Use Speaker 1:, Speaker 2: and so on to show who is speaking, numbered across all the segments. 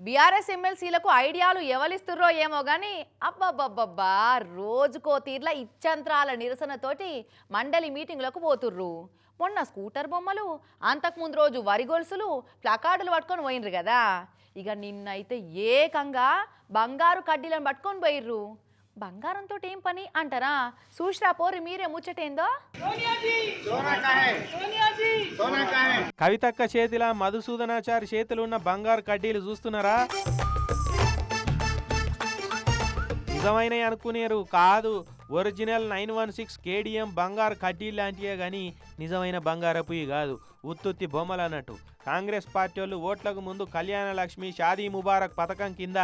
Speaker 1: BRS ఎమ్మెల్సీలకు ఐడియాలు ఎవలిస్తుర్రో ఏమో గానీ అబ్బబ్బబ్బబ్బా రోజుకో తీర్ల ఇచ్చంత్రాల నిరసనతోటి మండలి మీటింగ్లకు పోతుర్రు. మొన్న స్కూటర్ బొమ్మలు, అంతకుముందు రోజు వరి గొలుసులు, ప్లకార్డులు పట్టుకొని పోయినరు కదా. ఇక నిన్నైతే ఏకంగా బంగారు కడ్డీలను పట్టుకొని పోయిర్రు. బంగారంతో ఏం పని అంటారా? చూసిరా పోరి మీరే ముచ్చటేందో.
Speaker 2: కవితక్క చేతిలా మధుసూదనాచారి చేతులు ఉన్న బంగారు కడ్డీలు చూస్తున్నారా? నిజమైన అనుకునేరు కాదు, ఒరిజినల్ 916 KDM బంగారు కడ్డీలు లాంటివే కానీ నిజమైన బంగారపు కాదు, ఉత్తుత్తి బొమ్మలు అన్నట్టు. కాంగ్రెస్ పార్టీ వాళ్ళు ఓట్లకు ముందు కళ్యాణ లక్ష్మి షాదీ ముబారక్ పథకం కింద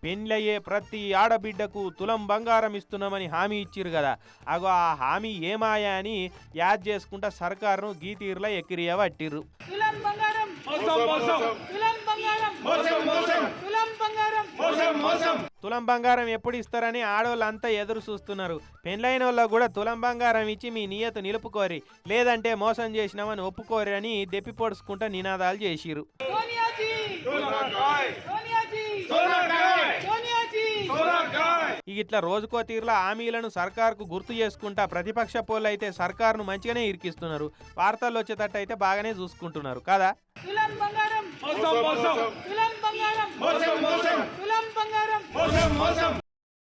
Speaker 2: పెండ్లయ్యే ప్రతి ఆడబిడ్డకు తులం బంగారం ఇస్తున్నామని హామీ ఇచ్చిరు కదా. అగో ఆ హామీ ఏమాయా అని యాద్ చేసుకుంటా సర్కారును గీతీర్లా ఎక్కిరియా పట్టిర్రు. తులం బంగారం ఎప్పుడు ఇస్తారని ఆడవాళ్ళంతా ఎదురు చూస్తున్నారు. పెండ్లైన వాళ్ళకు కూడా తులం బంగారం ఇచ్చి మీ నియత నిలుపుకోరి, లేదంటే మోసం చేసినామని ఒప్పుకోరి అని దెప్పి పొడుచుకుంటా నినాదాలు చేసిరు. ఇట్లా రోజుకో తీరులో హామీలను సర్కారుకు గుర్తు చేసుకుంటా ప్రతిపక్ష పోళ్ళు అయితే సర్కారును మంచిగానే ఇరికిస్తున్నారు. వార్తల్లో వచ్చేటట్టు అయితే బాగానే చూసుకుంటున్నారు కదా.